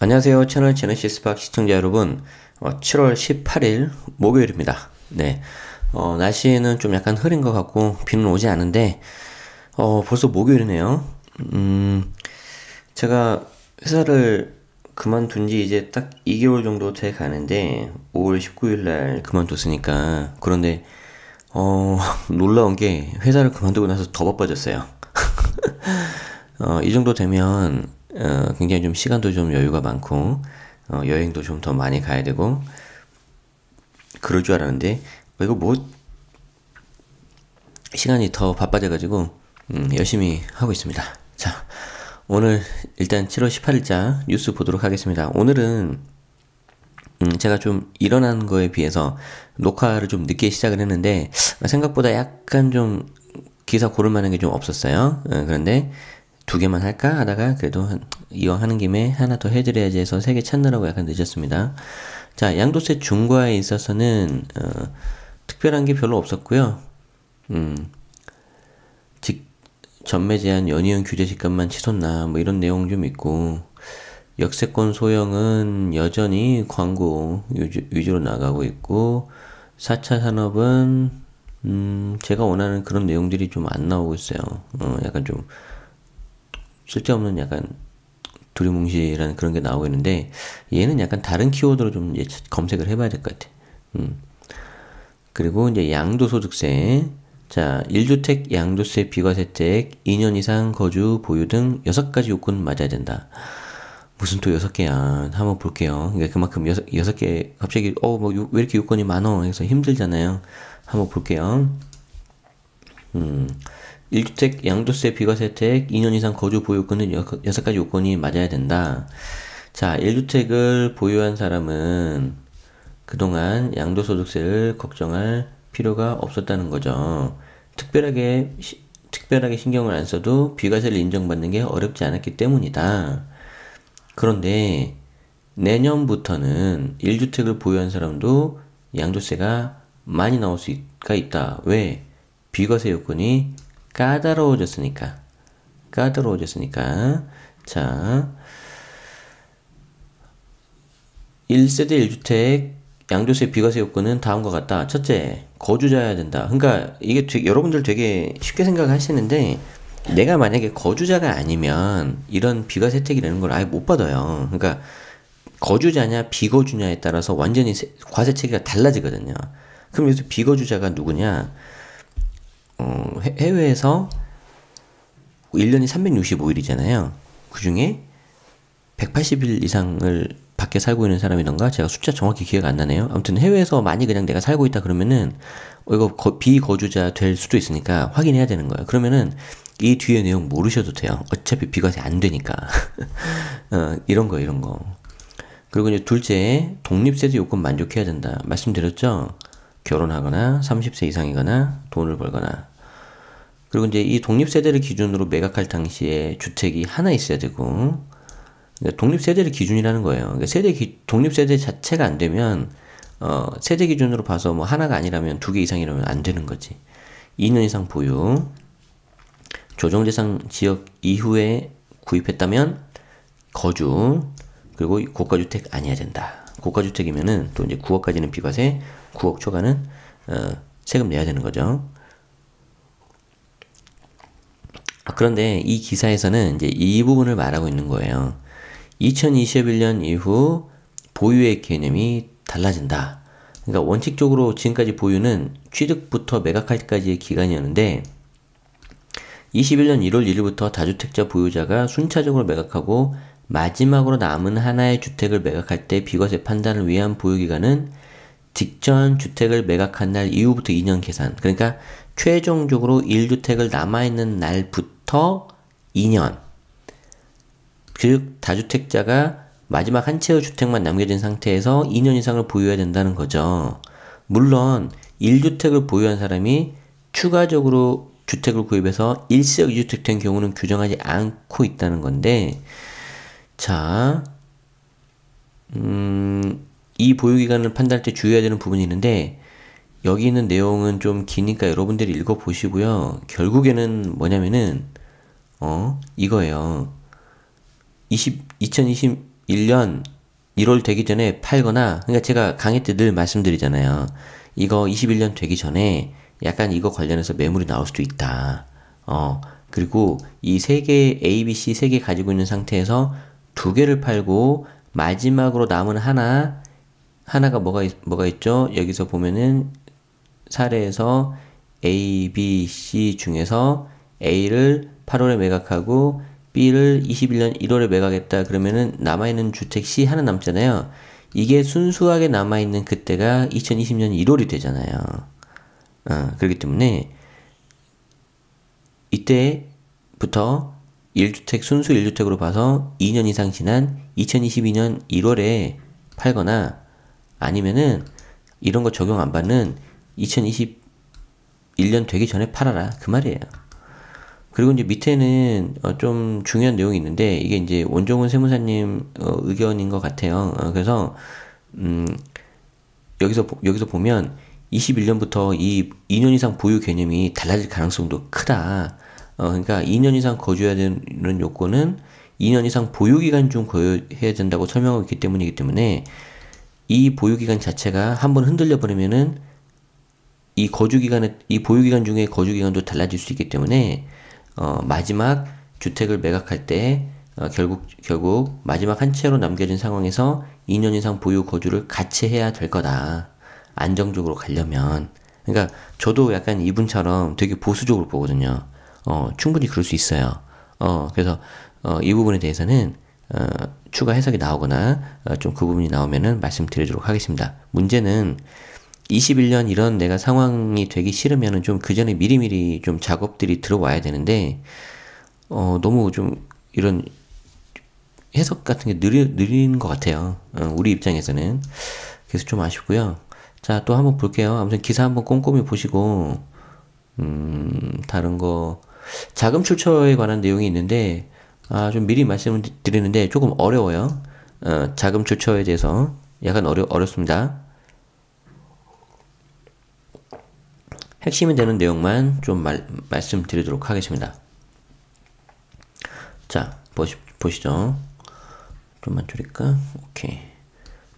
안녕하세요. 채널 제네시스 박 시청자 여러분. 7월 18일 목요일입니다. 네. 날씨는 좀 약간 흐린 것 같고 비는 오지 않은데 벌써 목요일이네요. 제가 회사를 그만둔 지 이제 딱 2개월 정도 돼 가는데 5월 19일 날 그만뒀으니까. 그런데 놀라운 게 회사를 그만두고 나서 더 바빠졌어요. 이 정도 되면 굉장히 좀 시간도 좀 여유가 많고 여행도 좀 더 많이 가야 되고 그럴 줄 알았는데 이거 뭐 시간이 더 바빠져가지고 열심히 하고 있습니다. 자, 오늘 일단 7월 18일자 뉴스 보도록 하겠습니다. 오늘은 제가 좀 일어난 거에 비해서 녹화를 좀 늦게 시작을 했는데 생각보다 약간 좀 기사 고를 만한 게 좀 없었어요. 그런데 두 개만 할까 하다가 그래도 이왕 하는 김에 하나 더 해드려야지 해서 세 개 찾느라고 약간 늦었습니다. 자, 양도세 중과에 있어서는 특별한 게 별로 없었고요. 직 전매 제한 연이은 규제 직감만 치솟나 뭐 이런 내용 좀 있고, 역세권 소형은 여전히 광고 위주로 나가고 있고, 4차 산업은 제가 원하는 그런 내용들이 좀 안 나오고 있어요. 약간 좀 쓸데없는 약간 두리뭉실한 그런 게 나오고 있는데, 얘는 약간 다른 키워드로 좀 이제 검색을 해봐야 될 것 같아. 그리고 이제 양도소득세. 자, 1주택 양도세 비과세 혜택 2년 이상 거주 보유 등 6가지 요건 맞아야 된다. 무슨 또 6개야. 한번 볼게요. 그러니까 그만큼 6개, 갑자기, 왜 이렇게 요건이 많어? 해서 힘들잖아요. 한번 볼게요. 1주택 양도세 비과세 혜택 2년 이상 거주 보유 요건은 6가지 요건이 맞아야 된다. 자, 1주택을 보유한 사람은 그동안 양도소득세를 걱정할 필요가 없었다는 거죠. 특별하게 신경을 안 써도 비과세를 인정받는 게 어렵지 않았기 때문이다. 그런데 내년부터는 1주택을 보유한 사람도 양도세가 많이 나올 수가 있다. 왜? 비과세 요건이 까다로워졌으니까. 자, 1세대 1주택 양도세 비과세 요건은 다음과 같다. 첫째, 거주자여야 된다. 그러니까 이게 여러분들 되게 쉽게 생각하시는데, 내가 만약에 거주자가 아니면 이런 비과세 혜택이라는 걸 아예 못 받아요. 그러니까 거주자냐 비거주냐에 따라서 완전히 과세 체계가 달라지거든요. 그럼 여기서 비거주자가 누구냐? 해외에서 1년이 365일이잖아요. 그 중에 180일 이상을 밖에 살고 있는 사람이던가, 제가 숫자 정확히 기억 안 나네요. 아무튼 해외에서 많이 그냥 내가 살고 있다 그러면은 이거 비거주자 될 수도 있으니까 확인해야 되는 거예요. 그러면은 이 뒤에 내용 모르셔도 돼요. 어차피 비과세 안 되니까. 이런 거. 그리고 이제 둘째, 독립세대 요건 만족해야 된다. 말씀드렸죠? 결혼하거나 30세 이상이거나 돈을 벌거나. 그리고 이제 이 독립세대를 기준으로 매각할 당시에 주택이 하나 있어야 되고, 그러니까 독립세대를 기준이라는 거예요. 그러니까 독립세대 자체가 안 되면, 세대 기준으로 봐서 뭐 하나가 아니라면 2개 이상이라면 안 되는 거지. 2년 이상 보유, 조정대상 지역 이후에 구입했다면 거주, 그리고 고가주택 아니어야 된다. 고가주택이면은 또 이제 9억까지는 비과세, 9억 초과는 세금 내야 되는 거죠. 그런데 이 기사에서는 이제 이 부분을 말하고 있는 거예요. 2021년 이후 보유의 개념이 달라진다. 그러니까 원칙적으로 지금까지 보유는 취득부터 매각할까지의 기간이었는데, 21년 1월 1일부터 다주택자 보유자가 순차적으로 매각하고 마지막으로 남은 하나의 주택을 매각할 때 비과세 판단을 위한 보유기간은 직전 주택을 매각한 날 이후부터 2년 계산. 그러니까 최종적으로 1주택을 남아있는 날부터 2년. 즉 다주택자가 마지막 한 채의 주택만 남겨진 상태에서 2년 이상을 보유해야 된다는 거죠. 물론 1주택을 보유한 사람이 추가적으로 주택을 구입해서 일시적 2주택 된 경우는 규정하지 않고 있다는 건데, 자, 이 보유기간을 판단할 때 주의해야 되는 부분이 있는데, 여기 있는 내용은 좀 기니까 여러분들이 읽어보시고요. 결국에는 뭐냐면은, 이거예요. 2021 21년 1월 되기 전에 팔거나, 그러니까 제가 강의 때 늘 말씀드리잖아요. 이거 21년 되기 전에 약간 이거 관련해서 매물이 나올 수도 있다. 그리고 이 세 개, A, B, C 세 개 가지고 있는 상태에서 두 개를 팔고 마지막으로 남은 하나가 뭐가 있죠? 여기서 보면은 사례에서 A, B, C 중에서 A를 8월에 매각하고 B를 21년 1월에 매각했다. 그러면은 남아있는 주택 C 하나 남잖아요. 이게 순수하게 남아있는 그때가 2020년 1월이 되잖아요. 그렇기 때문에 이때부터 1주택, 순수 1주택으로 봐서 2년 이상 지난 2022년 1월에 팔거나 아니면은 이런 거 적용 안 받는 2021년 되기 전에 팔아라. 그 말이에요. 그리고 이제 밑에는 좀 중요한 내용이 있는데 이게 이제 원종훈 세무사님 의견인 것 같아요. 그래서 여기서 보면 21년부터 이 2년 이상 보유 개념이 달라질 가능성도 크다. 그러니까 2년 이상 거주해야 되는 요건은 2년 이상 보유 기간 중 거주해야 된다고 설명하고 있기 때문이기 때문에 이 보유 기간 자체가 한번 흔들려 버리면은 이 보유 기간 중에 거주 기간도 달라질 수 있기 때문에 마지막 주택을 매각할 때 결국 마지막 한 채로 남겨진 상황에서 2년 이상 보유 거주를 같이 해야 될 거다. 안정적으로 가려면. 그러니까 저도 약간 이분처럼 되게 보수적으로 보거든요. 충분히 그럴 수 있어요. 그래서 이 부분에 대해서는 추가 해석이 나오거나 좀 그 부분이 나오면은 말씀드리도록 하겠습니다. 문제는 21년 이런 내가 상황이 되기 싫으면은 좀 그 전에 미리미리 좀 작업들이 들어와야 되는데 너무 좀 이런 해석 같은 게 느린 것 같아요. 우리 입장에서는. 그래서 좀 아쉽고요. 자, 또 한번 볼게요. 아무튼 기사 한번 꼼꼼히 보시고 다른 거 자금 출처에 관한 내용이 있는데 좀 미리 말씀을 드리는데 조금 어려워요. 자금 출처에 대해서 약간 어렵습니다. 핵심이 되는 내용만 좀 말씀드리도록 하겠습니다. 자, 보시죠. 좀만 줄일까? 오케이.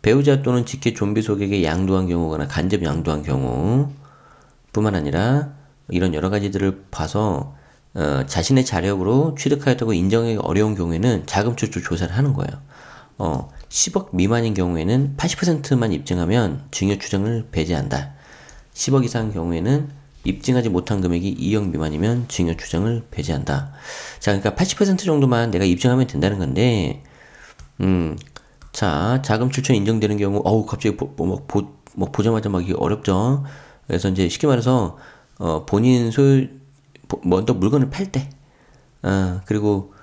배우자 또는 직계 좀비 소액에게 양도한 경우거나 간접 양도한 경우 뿐만 아니라 이런 여러 가지들을 봐서 자신의 자력으로 취득하였다고 인정하기 어려운 경우에는 자금 출처 조사를 하는 거예요. 10억 미만인 경우에는 80%만 입증하면 증여 추정을 배제한다. 10억 이상 경우에는 입증하지 못한 금액이 2억 미만이면 증여 추정을 배제한다. 자, 그러니까 80% 정도만 내가 입증하면 된다는 건데, 자, 자금 출처 인정되는 경우, 갑자기 보자마자 막 이게 어렵죠. 그래서 이제 쉽게 말해서 본인 소유 먼저 물건을 팔 때, 그리고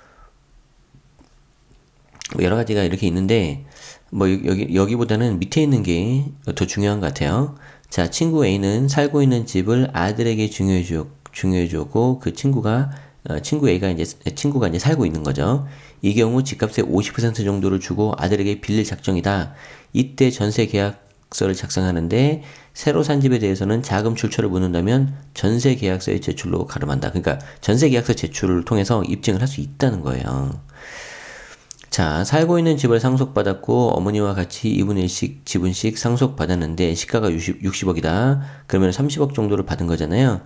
여러 가지가 이렇게 있는데, 여기보다는 밑에 있는 게 더 중요한 것 같아요. 자, 친구 A는 살고 있는 집을 아들에게 중요해주고 그 친구 A가 친구가 이제 살고 있는 거죠. 이 경우 집값의 50% 정도를 주고 아들에게 빌릴 작정이다. 이때 전세 계약서를 작성하는데 새로 산 집에 대해서는 자금 출처를 묻는다면 전세 계약서의 제출로 가름한다. 그러니까 전세 계약서 제출을 통해서 입증을 할 수 있다는 거예요. 자, 살고 있는 집을 상속받았고 어머니와 같이 2분의 1씩 지분씩 상속받았는데 시가가 60억이다. 그러면 30억 정도를 받은 거잖아요.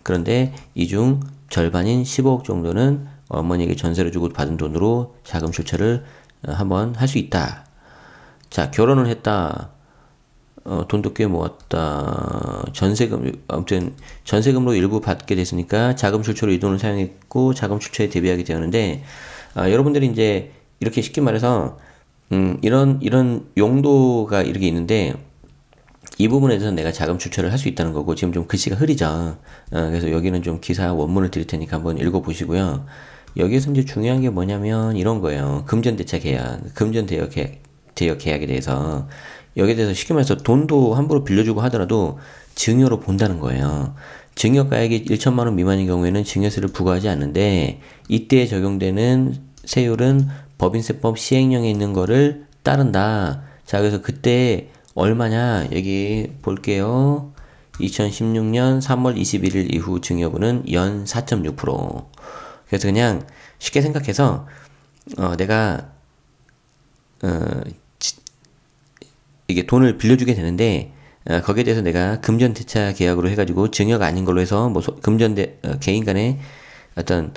그런데 이 중 절반인 15억 정도는 어머니에게 전세를 주고 받은 돈으로 자금 출처를 한번 할 수 있다. 자, 결혼을 했다. 돈도 꽤 모았다. 아무튼 전세금으로 일부 받게 됐으니까 자금 출처로 이 돈을 사용했고 자금 출처에 대비하게 되었는데 여러분들이 이제 이렇게 쉽게 말해서 이런 용도가 이렇게 있는데 이 부분에 대해서 내가 자금 출처를 할 수 있다는 거고 지금 좀 글씨가 흐리죠. 그래서 여기는 좀 기사 원문을 드릴 테니까 한번 읽어보시고요. 여기에서 이제 중요한 게 뭐냐면 이런 거예요. 금전대차 계약, 금전대여 계약에 대해서 여기에 대해서 쉽게 말해서 돈도 함부로 빌려주고 하더라도 증여로 본다는 거예요. 증여가액이 1천만 원 미만인 경우에는 증여세를 부과하지 않는데 이때 적용되는 세율은 법인세법 시행령에 있는 거를 따른다. 자, 그래서 그때 얼마냐? 여기 볼게요. 2016년 3월 21일 이후 증여분은 연 4.6%. 그래서 그냥 쉽게 생각해서 내가 이게 돈을 빌려주게 되는데 거기에 대해서 내가 금전대차 계약으로 해가지고 증여가 아닌 걸로 해서 뭐 개인 간에 어떤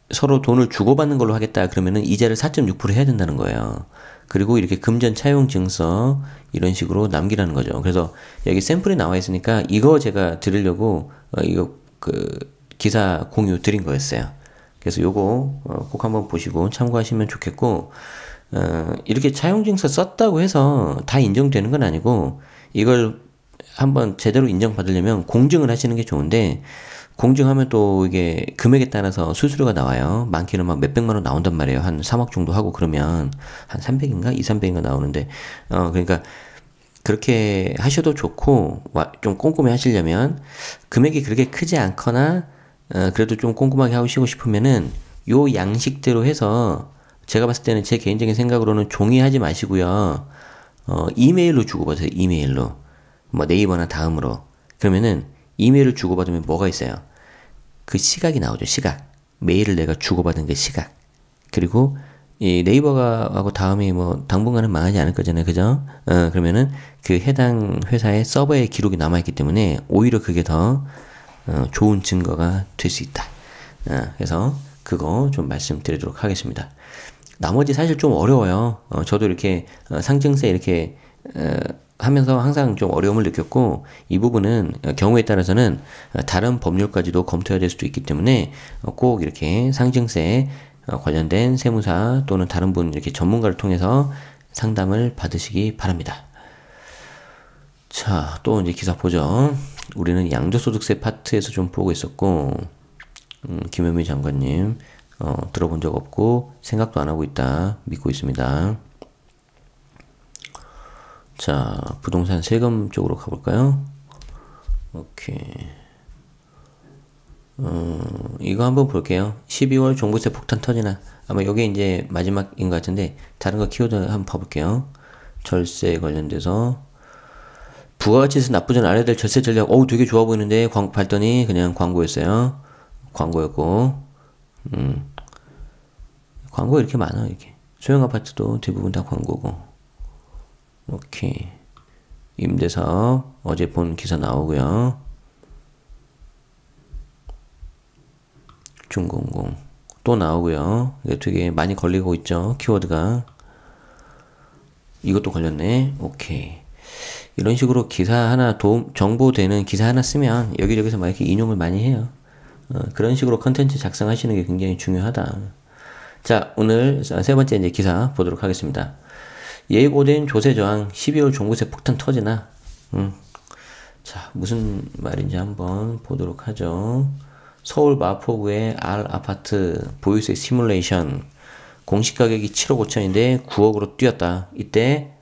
서로 돈을 주고받는 걸로 하겠다 그러면은 이자를 4.6% 해야 된다는 거예요. 그리고 이렇게 금전 차용 증서 이런 식으로 남기라는 거죠. 그래서 여기 샘플이 나와 있으니까 이거 제가 드리려고 이거 그 기사 공유 드린 거였어요. 그래서 요거 꼭 한번 보시고 참고하시면 좋겠고, 이렇게 차용 증서 썼다고 해서 다 인정되는 건 아니고 이걸 한번 제대로 인정받으려면 공증을 하시는 게 좋은데, 공증하면 또 이게 금액에 따라서 수수료가 나와요. 많게는 막 몇백만 원 나온단 말이에요. 한 3억 정도 하고 그러면 한 300인가? 2, 300인가 나오는데, 그러니까 그렇게 하셔도 좋고, 좀 꼼꼼히 하시려면 금액이 그렇게 크지 않거나 그래도 좀 꼼꼼하게 하시고 싶으면은 요 양식대로 해서, 제가 봤을 때는 제 개인적인 생각으로는 종이 하지 마시고요. 이메일로 주고받으세요. 이메일로. 뭐 네이버나 다음으로. 그러면은 이메일을 주고받으면 뭐가 있어요? 그 시각이 나오죠. 시각. 메일을 내가 주고받은 그 시각. 그리고 이 네이버가 하고 다음이 뭐 당분간은 망하지 않을 거잖아요. 그죠? 그러면은 그 해당 회사의 서버에 기록이 남아있기 때문에 오히려 그게 더 좋은 증거가 될 수 있다. 그래서 그거 좀 말씀드리도록 하겠습니다. 나머지 사실 좀 어려워요. 저도 이렇게 상증세 이렇게 하면서 항상 좀 어려움을 느꼈고, 이 부분은 경우에 따라서는 다른 법률까지도 검토해야 될 수도 있기 때문에 꼭 이렇게 상증세 관련된 세무사 또는 다른 분 이렇게 전문가를 통해서 상담을 받으시기 바랍니다. 자, 또 이제 기사 보죠. 우리는 양도소득세 파트에서 좀 보고 있었고, 김현미 장관님 들어본 적 없고 생각도 안 하고 있다 믿고 있습니다. 자, 부동산 세금 쪽으로 가볼까요? 오케이. 이거 한번 볼게요. 12월 종부세 폭탄 터지나. 아마 이게 이제 마지막인 것 같은데, 다른 거 키워드 한번 봐볼게요. 절세 관련돼서. 부가가치에서 나쁘지 않아야 될 절세 전략. 어우, 되게 좋아 보이는데, 봤더니 그냥 광고였어요. 광고였고, 광고 이렇게 많아, 이렇게. 소형 아파트도 대부분 다 광고고. 오케이. 임대사업 어제 본 기사 나오고요. 중공공 또 나오고요. 이게 되게 많이 걸리고 있죠. 키워드가. 이것도 걸렸네. 오케이. 이런 식으로 기사 하나 정보되는 기사 하나 쓰면 여기저기서 막 이렇게 인용을 많이 해요. 그런 식으로 컨텐츠 작성하시는 게 굉장히 중요하다. 자, 오늘 세 번째 이제 기사 보도록 하겠습니다. 예고된 조세저항 12월 종부세 폭탄 터지나. 자, 무슨 말인지 한번 보도록 하죠. 서울 마포구의 R 아파트 보유세 시뮬레이션, 공시가격이 7억 5천인데 9억으로 뛰었다. 이때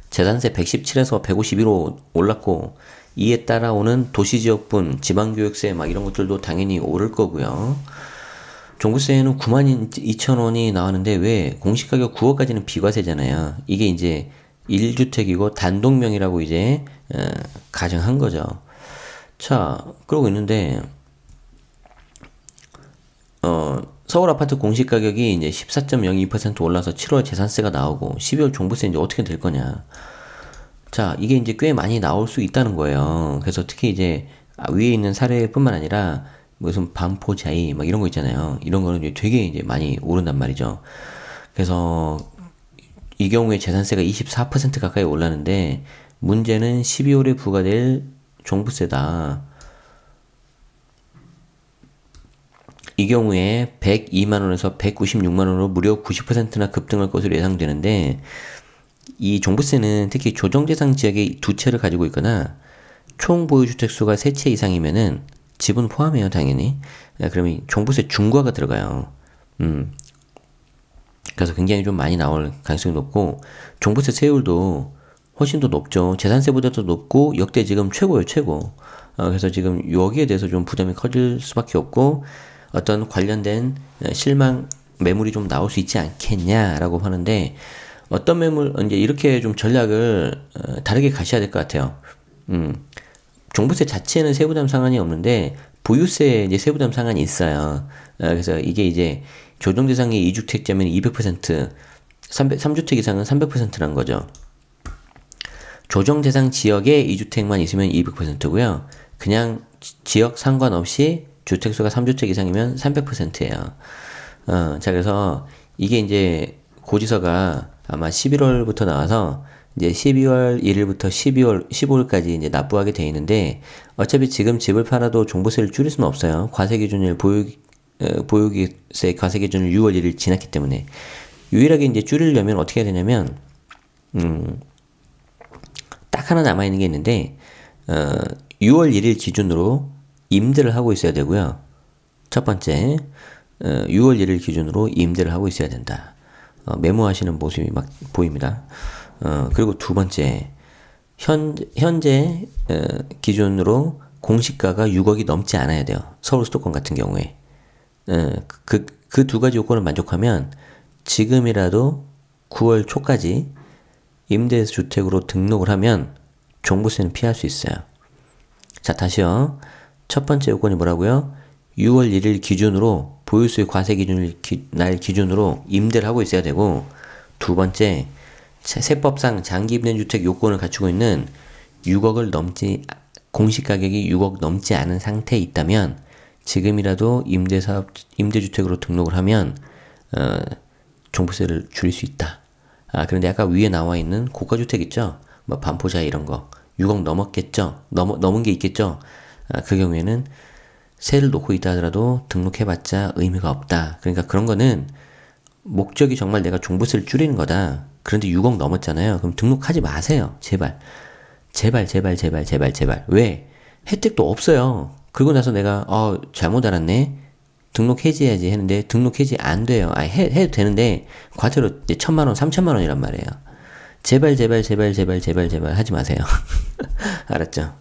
재산세 117에서 151로 올랐고, 이에 따라오는 도시지역분, 지방교육세 막 이런 것들도 당연히 오를 거고요. 종부세는 92,000원이 나왔는데, 왜 공시가격 9억까지는 비과세잖아요. 이게 이제 1주택이고 단독명이라고 이제 가정한 거죠. 자, 그러고 있는데 서울 아파트 공시가격이 이제 14.02% 올라서 7월 재산세가 나오고 12월 종부세 이제 어떻게 될 거냐. 자, 이게 이제 꽤 많이 나올 수 있다는 거예요. 그래서 특히 이제 위에 있는 사례뿐만 아니라 무슨 반포자이 막 이런 거 있잖아요. 이런 거는 이제 되게 이제 많이 오른단 말이죠. 그래서 이 경우에 재산세가 24% 가까이 올랐는데, 문제는 12월에 부과될 종부세다. 이 경우에 102만원에서 196만원으로 무려 90%나 급등할 것으로 예상되는데, 이 종부세는 특히 조정대상 지역에 두 채를 가지고 있거나 총 보유주택 수가 3채 이상이면은 지분 포함해요, 당연히. 그러면 종부세 중과가 들어가요. 그래서 굉장히 좀 많이 나올 가능성이 높고, 종부세 세율도 훨씬 더 높죠. 재산세보다도 높고 역대 지금 최고예요, 최고. 그래서 지금 여기에 대해서 좀 부담이 커질 수밖에 없고, 어떤 관련된 실망 매물이 좀 나올 수 있지 않겠냐라고 하는데, 어떤 매물, 이제 이렇게 좀 전략을 다르게 가셔야 될 것 같아요. 종부세 자체는 세부담 상한이 없는데 보유세 이제 세부담 상한이 있어요. 그래서 이게 이제 조정 대상의 2주택자면 200%, 3주택 이상은 300%란 거죠. 조정 대상 지역에 2주택만 있으면 200%고요. 그냥 지역 상관없이 주택수가 3주택 이상이면 300%예요. 자, 그래서 이게 이제 고지서가 아마 11월부터 나와서 이제 12월 1일부터 12월 15일까지 이제 납부하게 돼 있는데, 어차피 지금 집을 팔아도 종부세를 줄일 수는 없어요. 과세기준일 보유기세 과세기준일 6월 1일 지났기 때문에. 유일하게 이제 줄이려면 어떻게 해야 되냐면, 딱 하나 남아있는 게 있는데, 6월 1일 기준으로 임대를 하고 있어야 되고요. 첫 번째, 6월 1일 기준으로 임대를 하고 있어야 된다. 메모하시는 모습이 막 보입니다. 그리고 두 번째, 현재 기준으로 공시가가 6억이 넘지 않아야 돼요. 서울 수도권 같은 경우에. 그 두 가지 요건을 만족하면 지금이라도 9월 초까지 임대주택으로 등록을 하면 종부세는 피할 수 있어요. 자, 다시요. 첫 번째 요건이 뭐라고요? 6월 1일 기준으로 보유수의 과세 기준일 날 기준으로 임대를 하고 있어야 되고, 두 번째, 세법상 장기 임대주택 요건을 갖추고 있는 6억을 넘지, 공시가격이 6억 넘지 않은 상태에 있다면 지금이라도 임대주택으로 등록을 하면 종부세를 줄일 수 있다. 그런데 아까 위에 나와 있는 고가주택 있죠? 뭐 반포자 이런 거 6억 넘었겠죠? 넘은 게 있겠죠? 그 경우에는 세를 놓고 있다 하더라도 등록해봤자 의미가 없다. 그러니까 그런 거는 목적이 정말 내가 종부세를 줄이는 거다. 그런데 6억 넘었잖아요. 그럼 등록하지 마세요. 제발. 제발. 왜? 혜택도 없어요. 그러고 나서 내가 잘못 알았네. 등록 해지해야지 했는데 등록 해지 안 돼요. 해도 되는데 과태료 1,000만 원, 3,000만 원이란 말이에요. 제발 하지 마세요. 알았죠?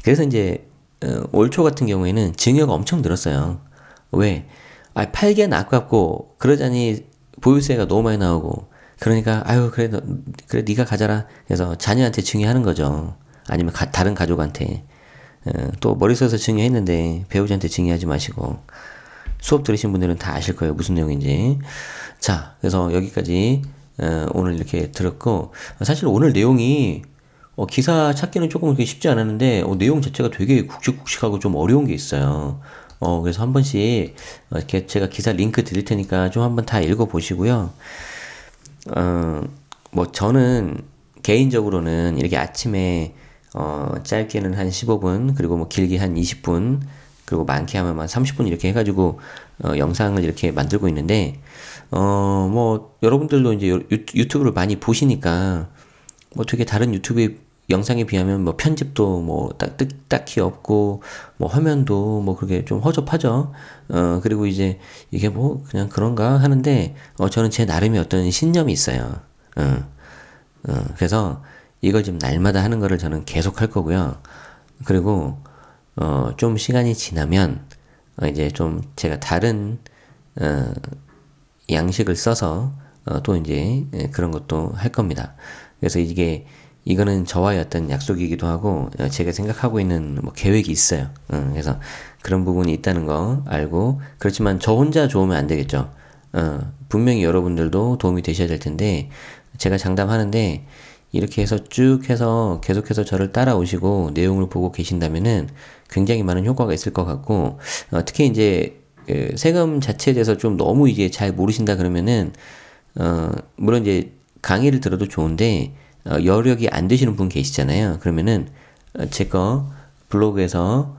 그래서 이제 올 초 같은 경우에는 증여가 엄청 늘었어요. 왜? 팔기엔 아깝고 그러자니 보유세가 너무 많이 나오고, 그러니까 그래 네가 가져라. 그래서 자녀한테 증여하는 거죠. 아니면 다른 가족한테. 또 머리 써서 증여했는데 배우자한테 증여하지 마시고. 수업 들으신 분들은 다 아실 거예요, 무슨 내용인지. 자, 그래서 여기까지 오늘 이렇게 들었고, 사실 오늘 내용이 기사 찾기는 조금 그렇게 쉽지 않았는데 내용 자체가 되게 굵직굵직하고 좀 어려운 게 있어요. 그래서 한 번씩 이렇게 제가 기사 링크 드릴 테니까 좀 한번 다 읽어보시고요. 뭐 저는 개인적으로는 이렇게 아침에 짧게는 한 15분, 그리고 뭐 길게 한 20분, 그리고 많게 하면 한 30분 이렇게 해가지고 영상을 이렇게 만들고 있는데, 뭐 여러분들도 이제 유튜브를 많이 보시니까 뭐 되게 다른 유튜브 영상에 비하면 뭐 편집도 뭐 딱히 없고, 뭐 화면도 뭐 그렇게 좀 허접하죠. 그리고 이제 이게 뭐 그냥 그런가 하는데, 저는 제 나름의 어떤 신념이 있어요. 그래서 이걸 지금 날마다 하는 거를 저는 계속 할 거고요. 그리고 좀 시간이 지나면 이제 좀 제가 다른 양식을 써서 또 이제 그런 것도 할 겁니다. 그래서 이거는 저와의 어떤 약속이기도 하고 제가 생각하고 있는 뭐 계획이 있어요. 그래서 그런 부분이 있다는 거 알고, 그렇지만 저 혼자 좋으면 안 되겠죠. 분명히 여러분들도 도움이 되셔야 될 텐데, 제가 장담하는데 이렇게 해서 쭉 해서 계속해서 저를 따라오시고 내용을 보고 계신다면은 굉장히 많은 효과가 있을 것 같고, 특히 이제 세금 자체에 대해서 좀 너무 이제 잘 모르신다 그러면은 물론 이제 강의를 들어도 좋은데 여력이 안 되시는 분 계시잖아요. 그러면은 제 거 블로그에서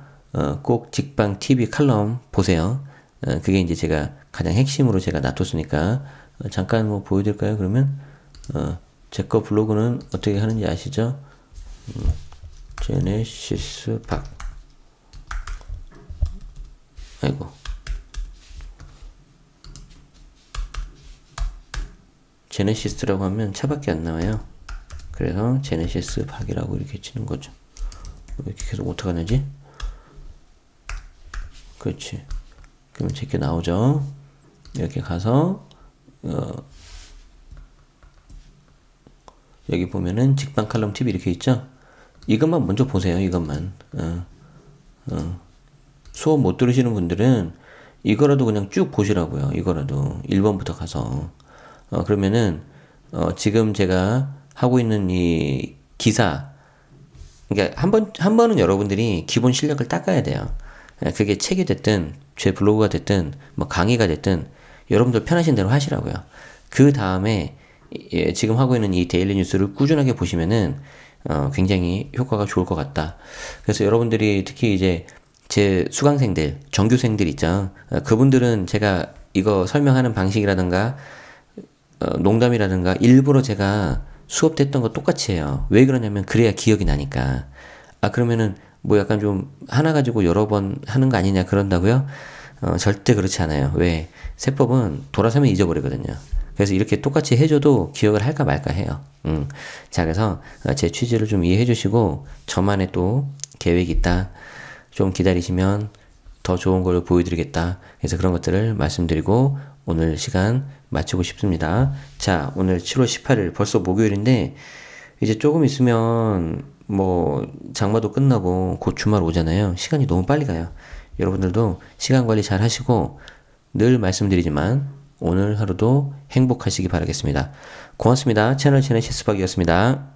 꼭 직방 TV 칼럼 보세요. 그게 이제 제가 가장 핵심으로 제가 놔뒀으니까 잠깐 뭐 보여드릴까요? 그러면 제 거 블로그는 어떻게 하는지 아시죠? 제네시스 박. 아이고. 제네시스라고 하면 차밖에 안 나와요. 그래서 제네시스 박이라고 이렇게 치는 거죠. 왜 이렇게 계속 어떡하는지? 그렇지. 그러면 제게 나오죠. 이렇게 가서 여기 보면은 직방 칼럼 TV 이렇게 있죠. 이것만 먼저 보세요. 이것만. 수업 못 들으시는 분들은 이거라도 그냥 쭉 보시라고요. 이거라도 1번부터 가서 그러면은 지금 제가 하고 있는 이 기사, 그러니까 한 번은 여러분들이 기본 실력을 닦아야 돼요. 그게 책이 됐든 제 블로그가 됐든 뭐 강의가 됐든 여러분들 편하신 대로 하시라고요. 그 다음에 지금 하고 있는 이 데일리 뉴스를 꾸준하게 보시면은 굉장히 효과가 좋을 것 같다. 그래서 여러분들이 특히 이제 제 수강생들, 정규생들 있죠. 그분들은 제가 이거 설명하는 방식이라든가 농담이라든가 일부러 제가 수업 때 했던 거 똑같이 해요. 왜 그러냐면 그래야 기억이 나니까. 그러면은 뭐 약간 좀 하나 가지고 여러 번 하는 거 아니냐 그런다고요? 절대 그렇지 않아요. 왜? 세법은 돌아서면 잊어버리거든요. 그래서 이렇게 똑같이 해줘도 기억을 할까 말까 해요. 자, 그래서 제 취지를 좀 이해해 주시고 저만의 또 계획이 있다. 좀 기다리시면 더 좋은 걸 보여드리겠다. 그래서 그런 것들을 말씀드리고 오늘 시간 마치고 싶습니다. 자, 오늘 7월 18일 벌써 목요일인데 이제 조금 있으면 뭐 장마도 끝나고 곧 주말 오잖아요. 시간이 너무 빨리 가요. 여러분들도 시간 관리 잘 하시고 늘 말씀드리지만 오늘 하루도 행복하시기 바라겠습니다. 고맙습니다. 채널 채널 실수박이었습니다.